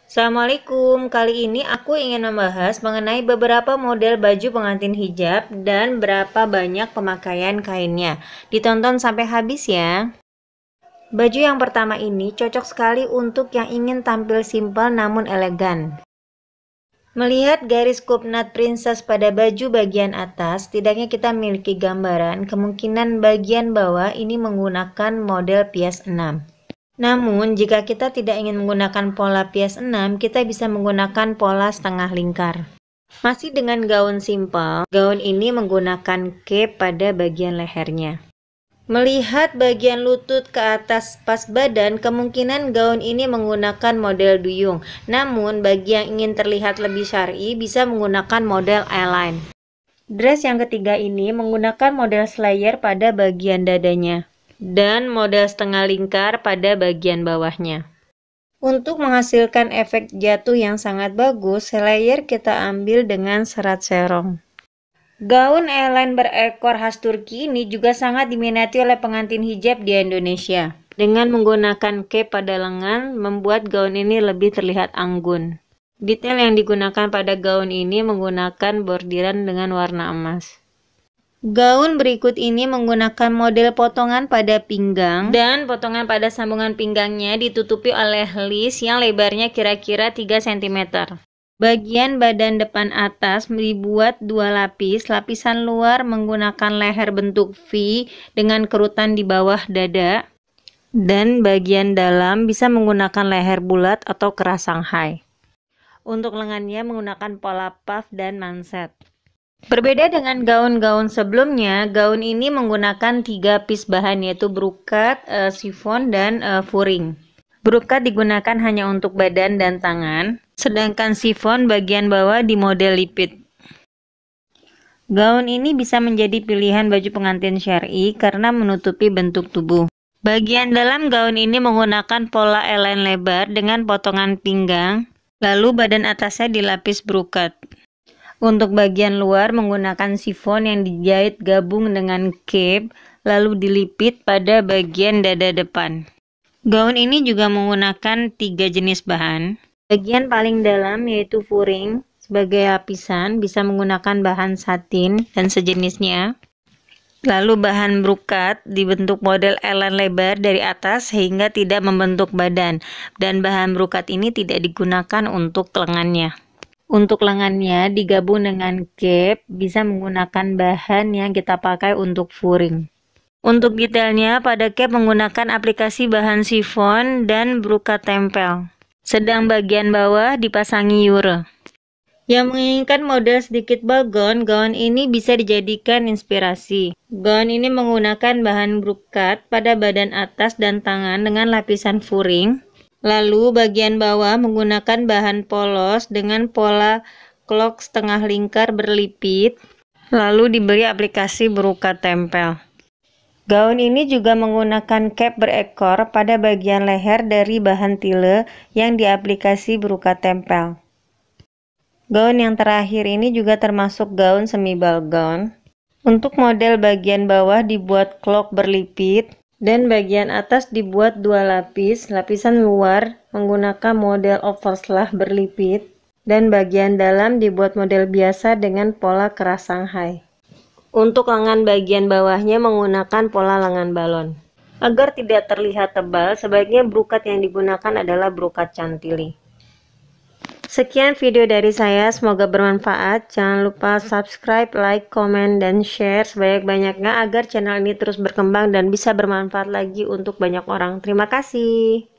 Assalamualaikum, kali ini aku ingin membahas mengenai beberapa model baju pengantin hijab dan berapa banyak pemakaian kainnya. Ditonton sampai habis ya. Baju yang pertama ini cocok sekali untuk yang ingin tampil simpel namun elegan. Melihat garis kupnat princess pada baju bagian atas, setidaknya kita memiliki gambaran kemungkinan bagian bawah ini menggunakan model pias 6. Namun, jika kita tidak ingin menggunakan pola pias 6, kita bisa menggunakan pola setengah lingkar. Masih dengan gaun simpel, gaun ini menggunakan cape pada bagian lehernya. Melihat bagian lutut ke atas pas badan, kemungkinan gaun ini menggunakan model duyung. Namun, bagi yang ingin terlihat lebih syar'i, bisa menggunakan model A-line. Dress yang ketiga ini menggunakan model slayer pada bagian dadanya dan model setengah lingkar pada bagian bawahnya. Untuk menghasilkan efek jatuh yang sangat bagus, slayer kita ambil dengan serat serong. Gaun A-line berekor khas Turki ini juga sangat diminati oleh pengantin hijab di Indonesia. Dengan menggunakan cape pada lengan, membuat gaun ini lebih terlihat anggun. Detail yang digunakan pada gaun ini menggunakan bordiran dengan warna emas. Gaun berikut ini menggunakan model potongan pada pinggang dan potongan pada sambungan pinggangnya ditutupi oleh lace yang lebarnya kira-kira 3 cm. Bagian badan depan atas dibuat 2 lapis, lapisan luar menggunakan leher bentuk V dengan kerutan di bawah dada, dan bagian dalam bisa menggunakan leher bulat atau keras Shanghai. Untuk lengannya menggunakan pola puff dan manset. Berbeda dengan gaun-gaun sebelumnya, gaun ini menggunakan 3 piece bahan yaitu brokat, chiffon, dan furing. Brokat digunakan hanya untuk badan dan tangan, sedangkan chiffon bagian bawah di model lipit. Gaun ini bisa menjadi pilihan baju pengantin syar'i karena menutupi bentuk tubuh. Bagian dalam gaun ini menggunakan pola A-line lebar dengan potongan pinggang, lalu badan atasnya dilapis brokat. Untuk bagian luar menggunakan chiffon yang dijahit gabung dengan cape, lalu dilipit pada bagian dada depan. Gaun ini juga menggunakan 3 jenis bahan. Bagian paling dalam yaitu furing sebagai lapisan bisa menggunakan bahan satin dan sejenisnya. Lalu bahan brokat dibentuk model A-line lebar dari atas sehingga tidak membentuk badan, dan bahan brokat ini tidak digunakan untuk lengannya. Untuk lengannya digabung dengan cape, bisa menggunakan bahan yang kita pakai untuk furing. Untuk detailnya, pada cape menggunakan aplikasi bahan chiffon dan brokat tempel. Sedang bagian bawah dipasangi euro. Yang menginginkan model sedikit balgon, gaun ini bisa dijadikan inspirasi. Gaun ini menggunakan bahan brokat pada badan atas dan tangan dengan lapisan furing. Lalu bagian bawah menggunakan bahan polos dengan pola clock setengah lingkar berlipit, lalu diberi aplikasi brokat tempel. Gaun ini juga menggunakan cape berekor pada bagian leher dari bahan tile yang diaplikasi brokat tempel. Gaun yang terakhir ini juga termasuk gaun semi ball gown. Untuk model bagian bawah dibuat clock berlipit, dan bagian atas dibuat 2 lapis, lapisan luar menggunakan model overslash berlipit, dan bagian dalam dibuat model biasa dengan pola keras Shanghai. Untuk lengan bagian bawahnya menggunakan pola lengan balon. Agar tidak terlihat tebal, sebaiknya brokat yang digunakan adalah brokat cantili. Sekian video dari saya, semoga bermanfaat. Jangan lupa subscribe, like, komen, dan share sebanyak-banyaknya agar channel ini terus berkembang dan bisa bermanfaat lagi untuk banyak orang. Terima kasih.